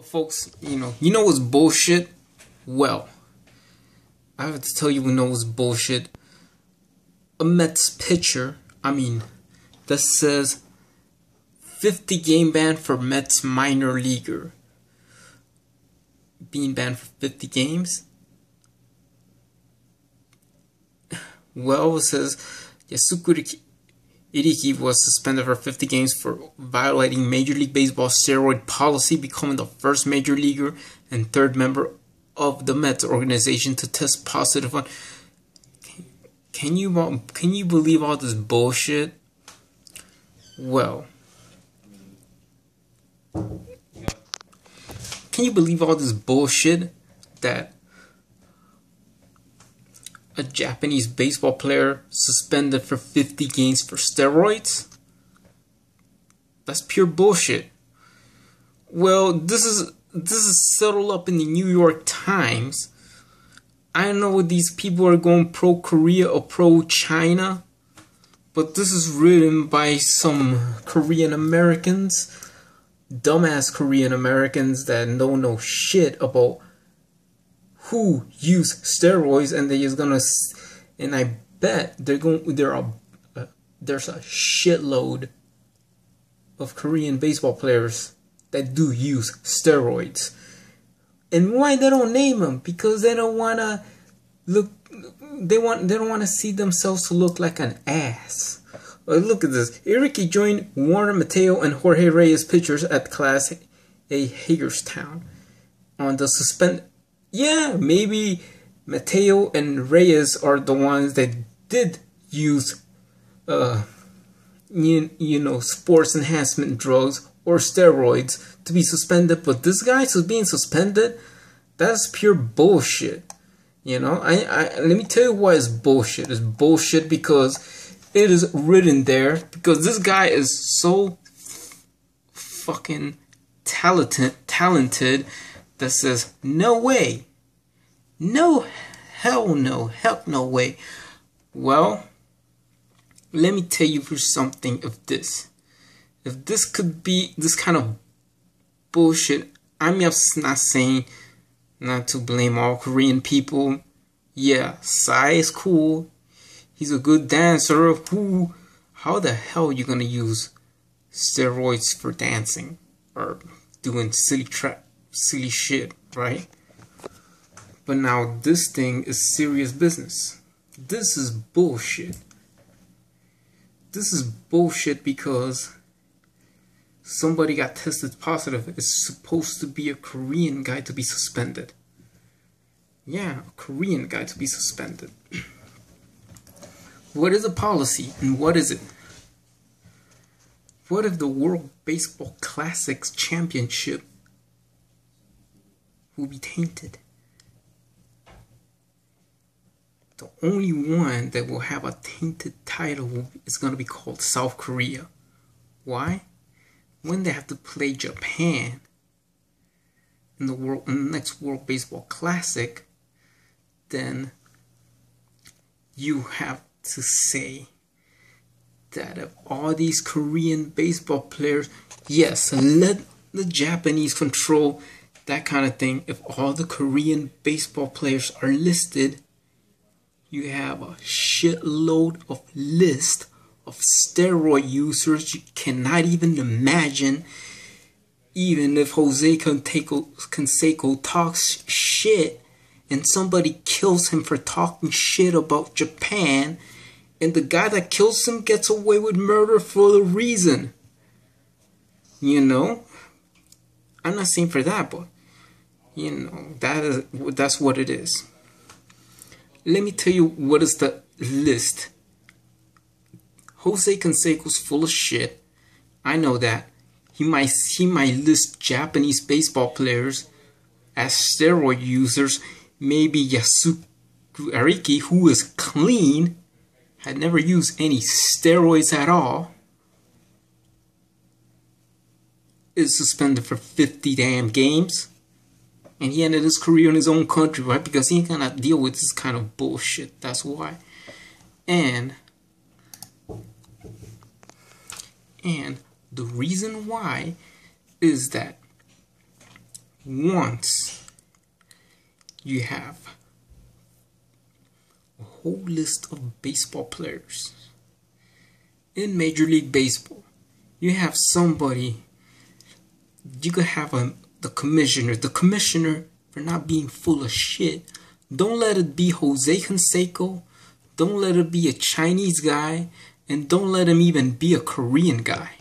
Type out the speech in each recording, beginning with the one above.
Folks, you know what's bullshit? Well, I have to tell you, we know what's bullshit. A Mets pitcher, that says 50 game ban for Mets minor leaguer. Being banned for 50 games? Well, it says Yusaku Iriki was suspended for 50 games for violating Major League Baseball steroid policy, becoming the first major leaguer and third member of the Mets organization to test positive on. Can you believe all this bullshit? Well, can you believe all this bullshit that a Japanese baseball player suspended for 50 games for steroids? That's pure bullshit. Well, this is settled up in the New York Times. I don't know if these people are going pro-Korea or pro-China, but this is written by some Korean Americans, dumbass Korean Americans that don't know shit about who use steroids, and they just gonna, and I bet there's a shitload of Korean baseball players that do use steroids. And why they don't name them? Because they don't wanna look. They don't wanna see themselves to look like an ass. Look at this. Iriki joined Warner Mateo and Jorge Reyes pitchers at Class A Hagerstown on the suspend. Yeah, maybe Mateo and Reyes are the ones that did use, sports enhancement drugs or steroids to be suspended. But this guy who's being suspended, that's pure bullshit. Let me tell you why it's bullshit. It's bullshit because it is written there. Because this guy is so fucking talented. That says, no way. No, hell no. Heck no way. Well, let me tell you for something of this. If this could be this kind of bullshit, I'm not saying not to blame all Korean people. Yeah, Psy is cool. He's a good dancer. How the hell are you gonna use steroids for dancing? Or doing silly shit, right? But now this thing is serious business. This is bullshit. This is bullshit because somebody got tested positive. It's supposed to be a Korean guy to be suspended. Yeah, a Korean guy to be suspended. What is the policy and what is it? What if the World Baseball Classics Championship will be tainted? The only one that will have a tainted title is going to be called South Korea. Why? When they have to play Japan in the next World Baseball Classic, then you have to say that if all these Korean baseball players, yes, let the Japanese control that kind of thing. If all the Korean baseball players are listed, you have a shitload of list of steroid users you cannot even imagine. Even if Jose Canseco talks shit and somebody kills him for talking shit about Japan, and the guy that kills him gets away with murder for the reason. I'm not saying for that, but that's what it is. Let me tell you what is the list. Jose Canseco's full of shit. I know that. He might list Japanese baseball players as steroid users. Maybe Yusaku Iriki, who is clean, had never used any steroids at all, is suspended for 50 damn games. And he ended his career in his own country, right? Because he ain't gonna deal with this kind of bullshit. That's why. And the reason why is that once you have a whole list of baseball players in Major League Baseball, you have somebody, you could have the commissioner for not being full of shit. Don't let it be Jose Canseco, don't let it be a Chinese guy, and don't let him even be a Korean guy.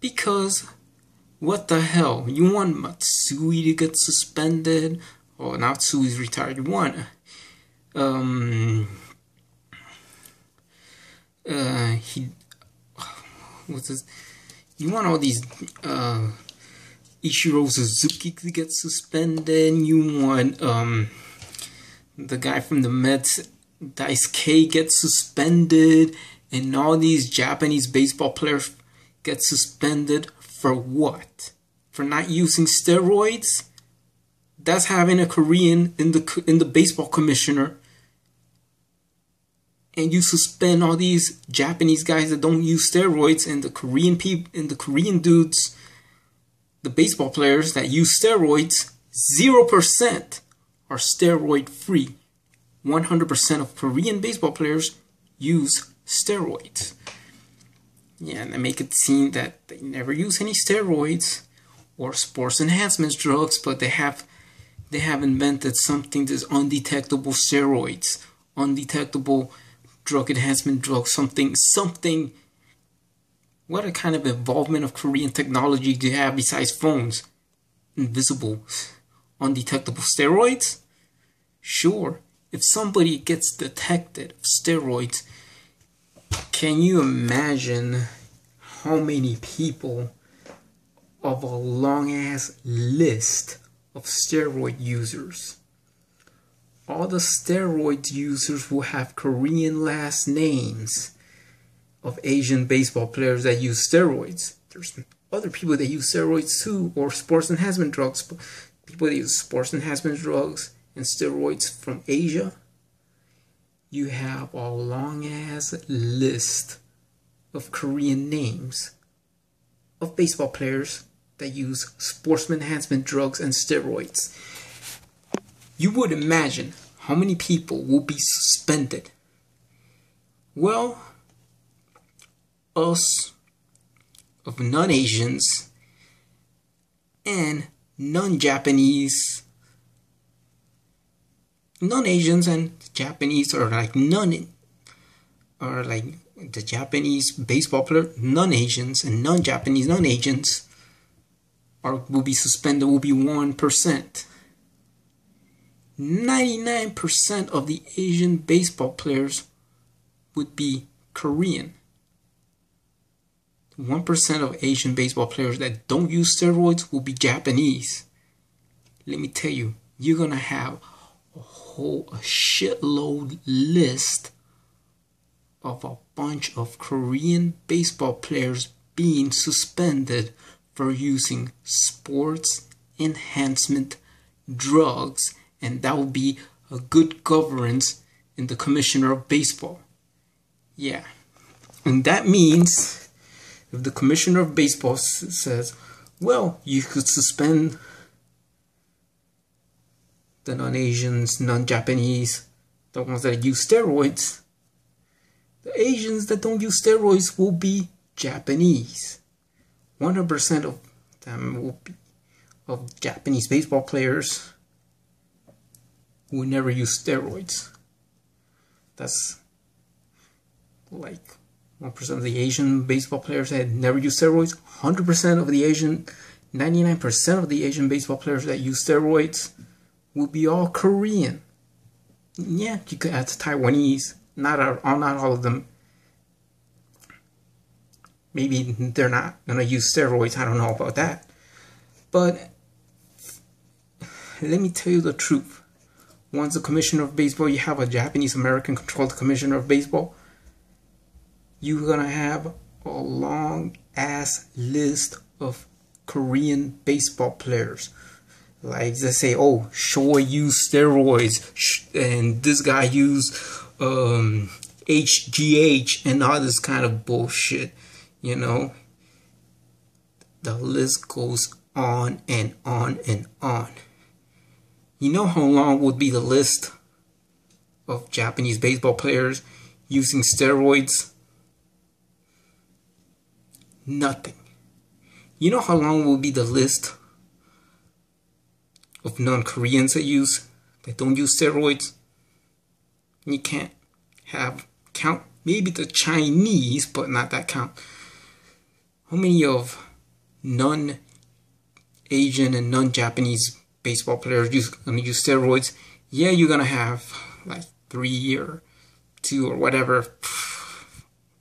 Because what the hell? You want Matsui to get suspended? Oh, now Matsui's retired. You want what's this? You want all these Ichiro Suzuki to get suspended. You want the guy from the Mets, Daisuke, get suspended, and all these Japanese baseball players get suspended for what? For not using steroids? That's having a Korean in the baseball commissioner, and you suspend all these Japanese guys that don't use steroids, and the Korean dudes, the baseball players that use steroids, 0% are steroid free. 100% of Korean baseball players use steroids. Yeah, and they make it seem that they never use any steroids or sports enhancement drugs, but they have invented something that's undetectable steroids, undetectable drug enhancement drugs, something. What kind of involvement of Korean technology do you have besides phones? Invisible, undetectable steroids? Sure, if somebody gets detected of steroids, can you imagine how many people of a long-ass list of steroid users? All the steroid users will have Korean last names of Asian baseball players that use steroids. There's other people that use steroids too, or sports enhancement drugs. People that use sports enhancement drugs and steroids from Asia. You have a long-ass list of Korean names of baseball players that use sports enhancement drugs and steroids. You would imagine how many people will be suspended. Well, us of non-Asians and non-Japanese, non-Asians and Japanese are like the Japanese baseball player, non-Asians and non-Japanese, non-Asians will be suspended, will be 1%. 99% of the Asian baseball players would be Korean. 1% of Asian baseball players that don't use steroids will be Japanese. Let me tell you, you're gonna have a shitload list of a bunch of Korean baseball players being suspended for using sports enhancement drugs, and that will be a good governance in the commissioner of baseball. Yeah, and that means if the commissioner of baseball says, well, you could suspend the non-Asians, non-Japanese, the ones that use steroids, the Asians that don't use steroids will be Japanese. 100% of them will be of Japanese baseball players who never use steroids. That's like 1% of the Asian baseball players that never use steroids. 100% of the Asian, 99% of the Asian baseball players that use steroids will be all Korean. Yeah, you could add Taiwanese. Not all of them. Maybe they're not gonna use steroids. I don't know about that. But let me tell you the truth. Once the commissioner of baseball, you have a Japanese American controlled commissioner of baseball, you're gonna have a long ass list of Korean baseball players. Like they say, oh, Shoei used steroids, and this guy used HGH and all this kind of bullshit, you know. the list goes on and on and on. You know how long would be the list of Japanese baseball players using steroids? Nothing. You know how long will be the list of non-Koreans that don't use steroids? You can't count maybe the Chinese, but not that count. How many of non-Asian and non-Japanese baseball players gonna use steroids? Yeah, you're gonna have like 3 or 2 or whatever,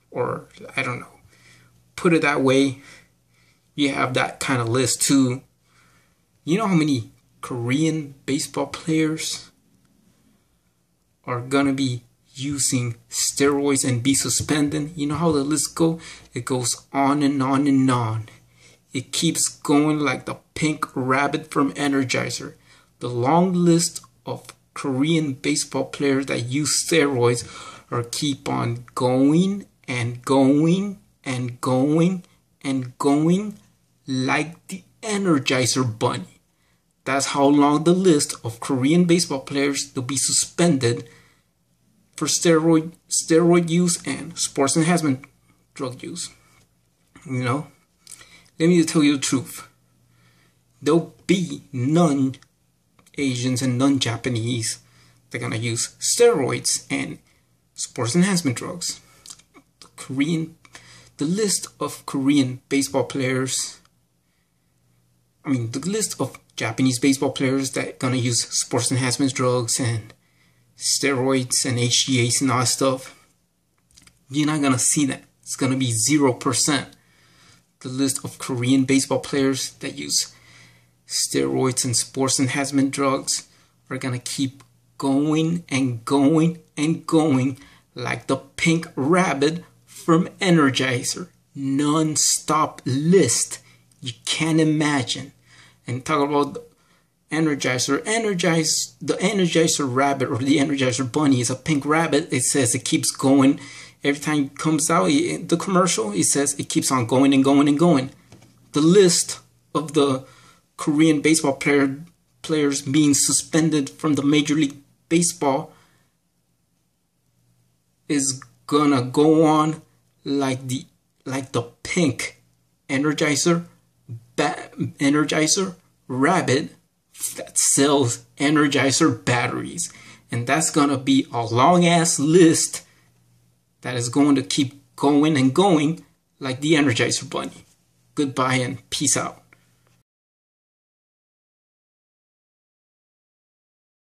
or I don't know. Put it that way. You have that kind of list too. You know how many Korean baseball players are gonna be using steroids and be suspended? You know how the list goes? It goes on and on and on. It keeps going like the pink rabbit from Energizer. The long list of Korean baseball players that use steroids are keep on going and going and going and going like the Energizer Bunny. That's how long the list of Korean baseball players to be suspended for steroid use and sports enhancement drug use. You know, let me tell you the truth. There'll be none Asians and none Japanese that are gonna use steroids and sports enhancement drugs. The list of Korean baseball players, the list of Japanese baseball players that are gonna use sports enhancement drugs and steroids and HGAs and all that stuff, you're not gonna see that. It's gonna be 0%. The list of Korean baseball players that use steroids and sports enhancement drugs are gonna keep going and going and going like the pink rabbit from Energizer. Non-stop list. You can't imagine. And talk about the Energizer. The Energizer rabbit or the Energizer Bunny is a pink rabbit. It says it keeps going. Every time it comes out, the commercial, it says it keeps on going and going and going. The list of the Korean baseball players being suspended from the Major League Baseball is gonna go on like the pink Energizer rabbit that sells Energizer batteries. And that's gonna be a long ass list that is going to keep going and going like the Energizer Bunny. Goodbye and peace out.